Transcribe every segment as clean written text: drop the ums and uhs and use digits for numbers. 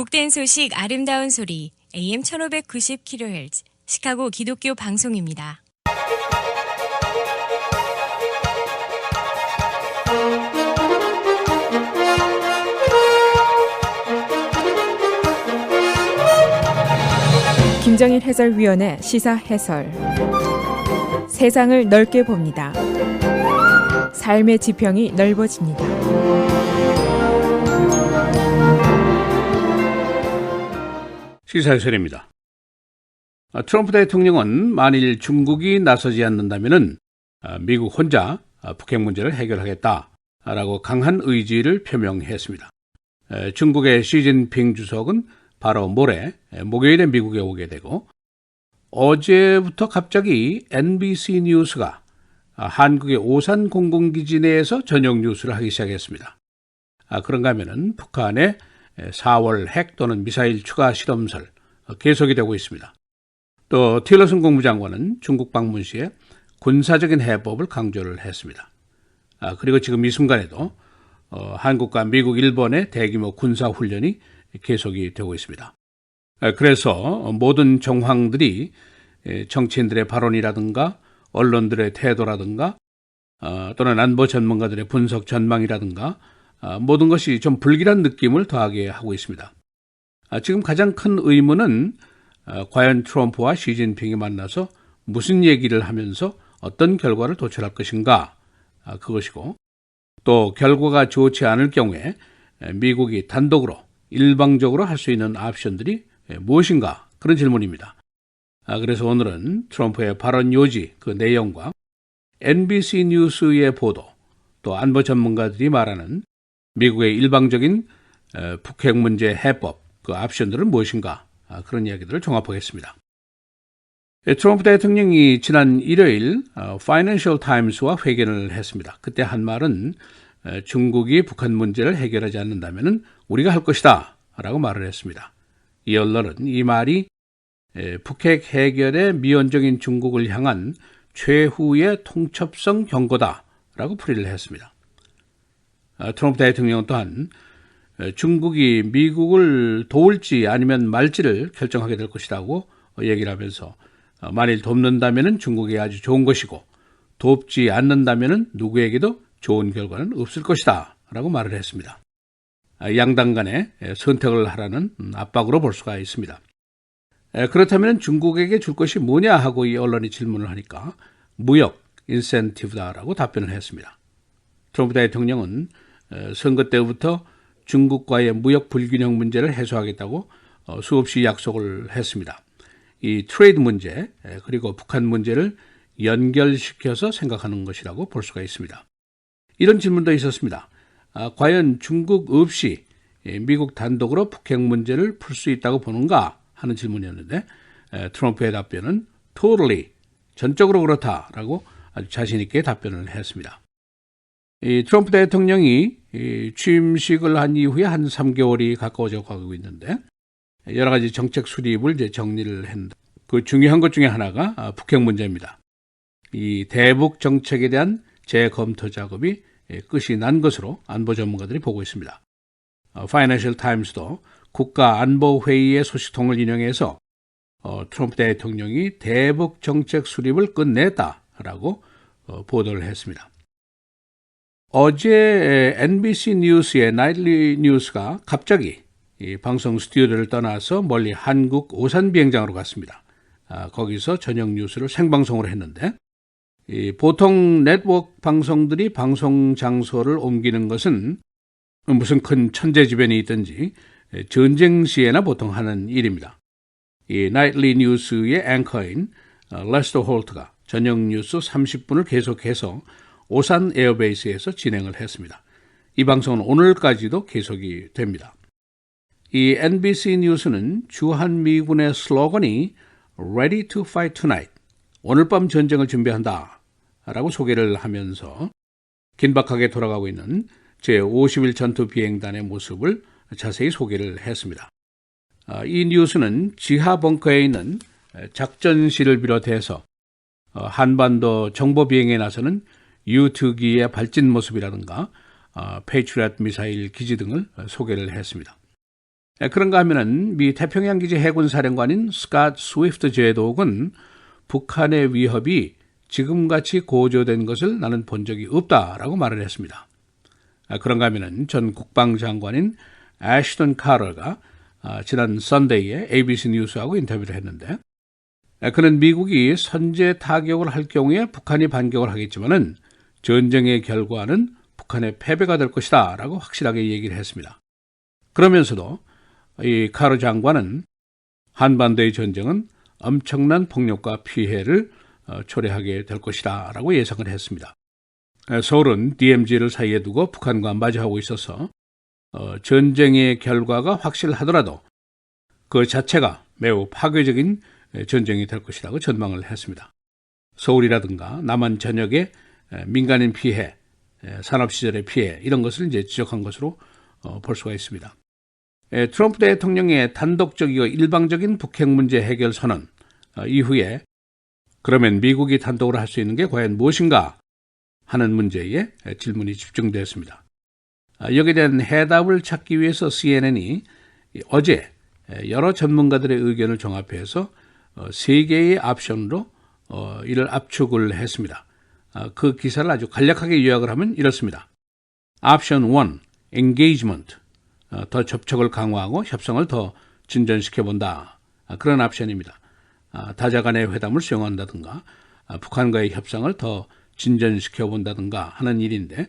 복된 소식 아름다운 소리 AM 1590kHz 시카고 기독교 방송입니다. 김정일 해설위원의 시사 해설. 세상을 넓게 봅니다. 삶의 지평이 넓어집니다. 시사해설입니다. 트럼프 대통령은 만일 중국이 나서지 않는다면 미국 혼자 북핵 문제를 해결하겠다라고 강한 의지를 표명했습니다. 중국의 시진핑 주석은 바로 모레 목요일에 미국에 오게 되고, 어제부터 갑자기 NBC 뉴스가 한국의 오산 공군기지 내에서 저녁 뉴스를 하기 시작했습니다. 그런가 하면은 북한의 4월 핵 또는 미사일 추가 실험설 계속이 되고 있습니다. 또 틸러슨 국무장관은 중국 방문 시에 군사적인 해법을 강조를 했습니다. 그리고 지금 이 순간에도 한국과 미국, 일본의 대규모 군사훈련이 계속이 되고 있습니다. 그래서 모든 정황들이 정치인들의 발언이라든가 언론들의 태도라든가 또는 안보 전문가들의 분석 전망이라든가 모든 것이 좀 불길한 느낌을 더하게 하고 있습니다. 지금 가장 큰 의문은 과연 트럼프와 시진핑이 만나서 무슨 얘기를 하면서 어떤 결과를 도출할 것인가, 그것이고, 또 결과가 좋지 않을 경우에 미국이 단독으로 일방적으로 할 수 있는 옵션들이 무엇인가, 그런 질문입니다. 그래서 오늘은 트럼프의 발언 요지, 그 내용과 NBC 뉴스의 보도, 또 안보 전문가들이 말하는 미국의 일방적인 북핵 문제 해법, 그 옵션들은 무엇인가, 그런 이야기들을 종합하겠습니다. 트럼프 대통령이 지난 일요일 파이낸셜 타임스와 회견을 했습니다. 그때 한 말은 중국이 북한 문제를 해결하지 않는다면 우리가 할 것이다 라고 말을 했습니다. 이 언론은 이 말이 북핵 해결에 미온적인 중국을 향한 최후의 통첩성 경고다 라고 풀이를 했습니다. 트럼프 대통령 또한 중국이 미국을 도울지 아니면 말지를 결정하게 될 것이라고 얘기를 하면서, 만일 돕는다면 중국이 아주 좋은 것이고 돕지 않는다면 누구에게도 좋은 결과는 없을 것이다 라고 말을 했습니다. 양당 간에 선택을 하라는 압박으로 볼 수가 있습니다. 그렇다면 중국에게 줄 것이 뭐냐 하고 이 언론이 질문을 하니까 무역 인센티브다라고 답변을 했습니다. 트럼프 대통령은 선거 때부터 중국과의 무역 불균형 문제를 해소하겠다고 수없이 약속을 했습니다. 이 트레이드 문제 그리고 북한 문제를 연결시켜서 생각하는 것이라고 볼 수가 있습니다. 이런 질문도 있었습니다. 과연 중국 없이 미국 단독으로 북핵 문제를 풀 수 있다고 보는가 하는 질문이었는데, 트럼프의 답변은 totally, 전적으로 그렇다라고 아주 자신 있게 답변을 했습니다. 이 트럼프 대통령이 취임식을 한 이후에 한 3개월이 가까워져 가고 있는데, 여러 가지 정책 수립을 이제 정리를 했는데, 그 중요한 것 중에 하나가 북핵 문제입니다. 이 대북 정책에 대한 재검토 작업이 끝이 난 것으로 안보 전문가들이 보고 있습니다. 파이낸셜 타임스도 국가안보회의의 소식통을 인용해서 트럼프 대통령이 대북 정책 수립을 끝냈다라고 보도를 했습니다. 어제 NBC 뉴스의 나이틀리 뉴스가 갑자기 이 방송 스튜디오를 떠나서 멀리 한국 오산 비행장으로 갔습니다. 거기서 저녁 뉴스를 생방송으로 했는데, 보통 네트워크 방송들이 방송 장소를 옮기는 것은 무슨 큰 천재지변이 있든지 전쟁 시에나 보통 하는 일입니다. 이 나이틀리 뉴스의 앵커인 레스터 홀트가 저녁 뉴스 30분을 계속해서 오산 에어베이스에서 진행을 했습니다. 이 방송은 오늘까지도 계속이 됩니다. 이 NBC 뉴스는 주한미군의 슬로건이 Ready to fight tonight, 오늘 밤 전쟁을 준비한다 라고 소개를 하면서 긴박하게 돌아가고 있는 제51 전투 비행단의 모습을 자세히 소개를 했습니다. 이 뉴스는 지하 벙커에 있는 작전실을 비롯해서 한반도 정보 비행에 나서는 U-2기의 발진 모습이라든가 패트리엇 미사일 기지 등을 소개를 했습니다. 그런가 하면은 미 태평양 기지 해군 사령관인 스캇 스위프트 제독은 북한의 위협이 지금같이 고조된 것을 나는 본 적이 없다라고 말을 했습니다. 그런가 하면은 전 국방장관인 애쉬턴 카터가 지난 선데이에 ABC 뉴스하고 인터뷰를 했는데, 그는 미국이 선제 타격을 할 경우에 북한이 반격을 하겠지만은 전쟁의 결과는 북한의 패배가 될 것이다 라고 확실하게 얘기를 했습니다. 그러면서도 이 카터 장관은 한반도의 전쟁은 엄청난 폭력과 피해를 초래하게 될 것이다 라고 예상을 했습니다. 서울은 DMZ를 사이에 두고 북한과 마주하고 있어서 전쟁의 결과가 확실하더라도 그 자체가 매우 파괴적인 전쟁이 될 것이라고 전망을 했습니다. 서울이라든가 남한 전역의 민간인 피해, 산업시설의 피해 이런 것을 이제 지적한 것으로 볼 수가 있습니다. 트럼프 대통령의 단독적이고 일방적인 북핵 문제 해결 선언 이후에 그러면 미국이 단독으로 할 수 있는 게 과연 무엇인가 하는 문제에 질문이 집중되었습니다. 여기에 대한 해답을 찾기 위해서 CNN이 어제 여러 전문가들의 의견을 종합해서 3개의 옵션으로 이를 압축을 했습니다. 그 기사를 아주 간략하게 요약을 하면 이렇습니다. 옵션 1, engagement, 더 접촉을 강화하고 협상을 더 진전시켜본다. 그런 옵션입니다. 다자 간의 회담을 수용한다든가 북한과의 협상을 더 진전시켜본다든가 하는 일인데,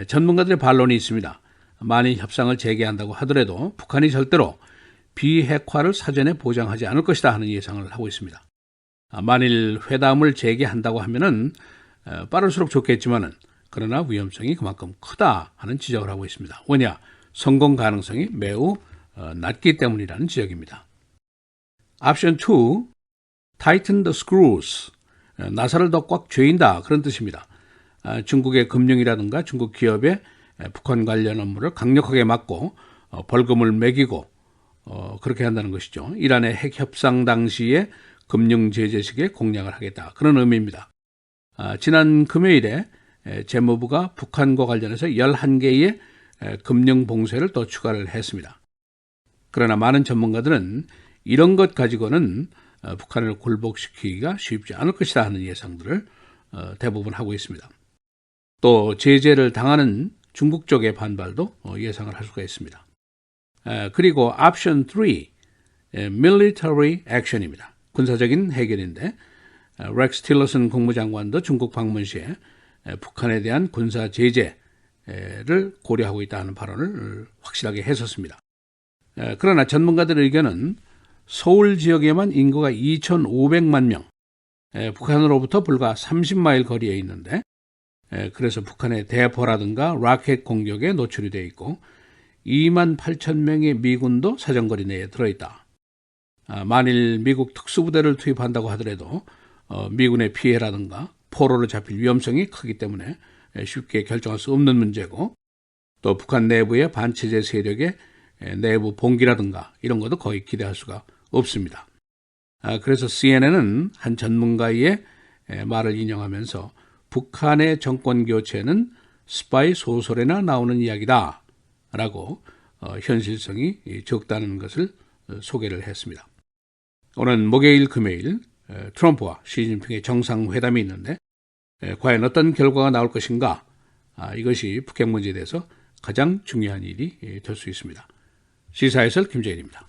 전문가들의 반론이 있습니다. 만일 협상을 재개한다고 하더라도 북한이 절대로 비핵화를 사전에 보장하지 않을 것이다 하는 예상을 하고 있습니다. 만일 회담을 재개한다고 하면은 빠를수록 좋겠지만은 그러나 위험성이 그만큼 크다 하는 지적을 하고 있습니다. 왜냐? 성공 가능성이 매우 낮기 때문이라는 지적입니다. 옵션 2, tighten the screws, 나사를 더 꽉 조인다 그런 뜻입니다. 중국의 금융이라든가 중국 기업의 북한 관련 업무를 강력하게 막고 벌금을 매기고 그렇게 한다는 것이죠. 이란의 핵 협상 당시에 금융 제재식에 공략을 하겠다 그런 의미입니다. 지난 금요일에 재무부가 북한과 관련해서 11개의 금융 봉쇄를 또 추가를 했습니다. 그러나 많은 전문가들은 이런 것 가지고는 북한을 굴복시키기가 쉽지 않을 것이다 하는 예상들을 대부분 하고 있습니다. 또 제재를 당하는 중국 쪽의 반발도 예상을 할 수가 있습니다. 그리고 옵션 3, military action입니다. 군사적인 해결인데, 렉스 틸러슨 국무장관도 중국 방문 시에 북한에 대한 군사 제재를 고려하고 있다는 발언을 확실하게 했었습니다. 그러나 전문가들의 의견은 서울 지역에만 인구가 2,500만 명, 북한으로부터 불과 30마일 거리에 있는데, 그래서 북한의 대포라든가 라켓 공격에 노출이 되어 있고 2만 8천 명의 미군도 사정거리 내에 들어있다. 만일 미국 특수부대를 투입한다고 하더라도 미군의 피해라든가 포로로 잡힐 위험성이 크기 때문에 쉽게 결정할 수 없는 문제고, 또 북한 내부의 반체제 세력의 내부 봉기라든가 이런 것도 거의 기대할 수가 없습니다. 그래서 CNN은 한 전문가의 말을 인용하면서 북한의 정권 교체는 스파이 소설에나 나오는 이야기다 라고 현실성이 적다는 것을 소개를 했습니다. 오늘 목요일 금요일 트럼프와 시진핑의 정상회담이 있는데 과연 어떤 결과가 나올 것인가, 이것이 북핵 문제에 대해서 가장 중요한 일이 될 수 있습니다. 시사해설 김재일입니다.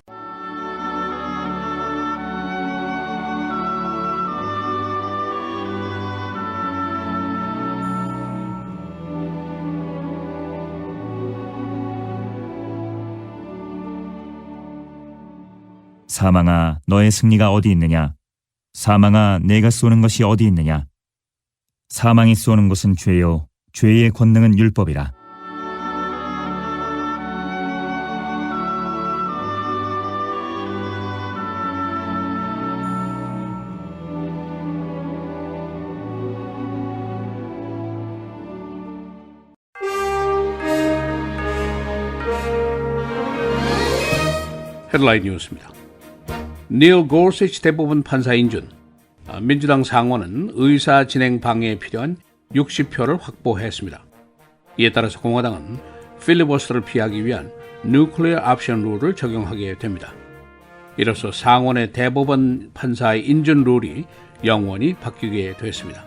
사망아, 너의 승리가 어디 있느냐? 사망아, 내가 쏘는 것이 어디 있느냐? 사망이 쏘는 것은 죄요, 죄의 권능은 율법이라. 헤드라인 뉴스입니다. 닐 고르시치 대법원 판사 인준, 민주당 상원은 의사 진행 방해에 필요한 60표를 확보했습니다. 이에 따라서 공화당은 필리버스터를 피하기 위한 Nuclear Option 룰을 적용하게 됩니다. 이로써 상원의 대법원 판사의 인준 룰이 영원히 바뀌게 됐습니다.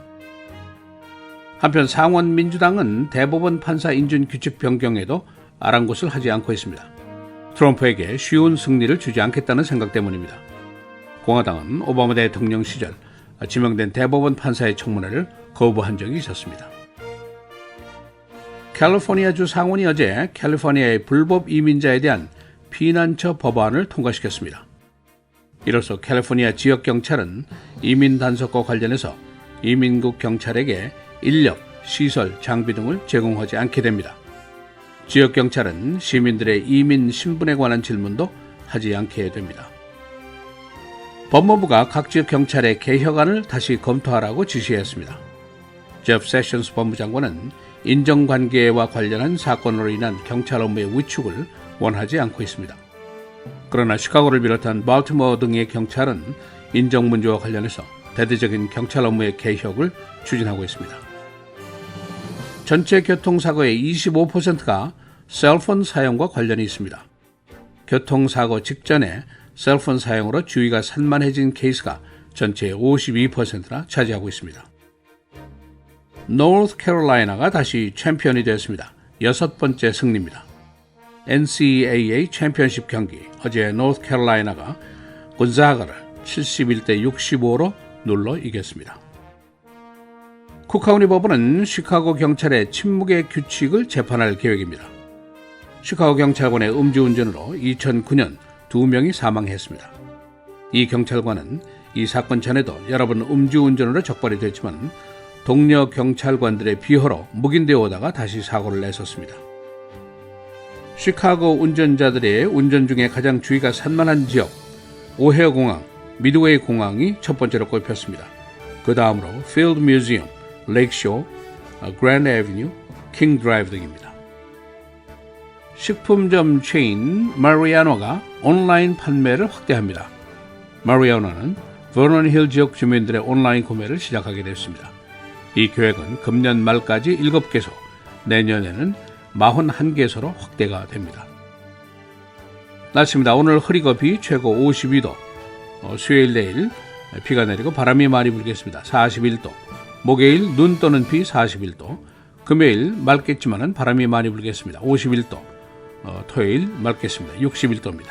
한편 상원 민주당은 대법원 판사 인준 규칙 변경에도 아랑곳을 하지 않고 있습니다. 트럼프에게 쉬운 승리를 주지 않겠다는 생각 때문입니다. 공화당은 오바마 대통령 시절 지명된 대법원 판사의 청문회를 거부한 적이 있었습니다. 캘리포니아주 상원이 어제 캘리포니아의 불법 이민자에 대한 피난처 법안을 통과시켰습니다. 이로써 캘리포니아 지역경찰은 이민 단속과 관련해서 이민국 경찰에게 인력, 시설, 장비 등을 제공하지 않게 됩니다. 지역경찰은 시민들의 이민 신분에 관한 질문도 하지 않게 됩니다. 법무부가 각 지역 경찰의 개혁안을 다시 검토하라고 지시했습니다. 제프 세션스 법무장관은 인정관계와 관련한 사건으로 인한 경찰 업무의 위축을 원하지 않고 있습니다. 그러나 시카고를 비롯한 발티모어 등의 경찰은 인정 문제와 관련해서 대대적인 경찰 업무의 개혁을 추진하고 있습니다. 전체 교통사고의 25%가 셀폰 사용과 관련이 있습니다. 교통사고 직전에 셀폰 사용으로 주의가 산만해진 케이스가 전체의 52%나 차지하고 있습니다. 노스캐롤라이나가 다시 챔피언이 되었습니다. 6번째 승리입니다. NCAA 챔피언십 경기, 어제 노스캐롤라이나가 곤자가를 71대 65로 눌러 이겼습니다. 쿡카운티 법원은 시카고 경찰의 침묵의 규칙을 재판할 계획입니다. 시카고 경찰관의 음주운전으로 2009년 2명이 사망했습니다. 이 경찰관은 이 사건 전에도 여러 번 음주운전으로 적발이 됐지만 동료 경찰관들의 비호로 묵인되어 오다가 다시 사고를 냈었습니다. 시카고 운전자들의 운전 중에 가장 주의가 산만한 지역, 오헤어 공항, 미드웨이 공항이 첫 번째로 꼽혔습니다. 그 다음으로 필드 뮤지엄, 레이크쇼, 그랜드 애비뉴, 킹 드라이브 등입니다. 식품점 체인 마리아노가 온라인 판매를 확대합니다. 마리아노는 버넌 힐 지역 주민들의 온라인 구매를 시작하게 됐습니다. 이 계획은 금년 말까지 7개소, 내년에는 41개소로 확대가 됩니다. 날씨입니다. 오늘 흐리고 비, 최고 52도, 수요일 내일 비가 내리고 바람이 많이 불겠습니다. 41도, 목요일 눈 또는 비 41도, 금요일 맑겠지만 바람이 많이 불겠습니다. 51도, 토요일 맑겠습니다. 61도입니다.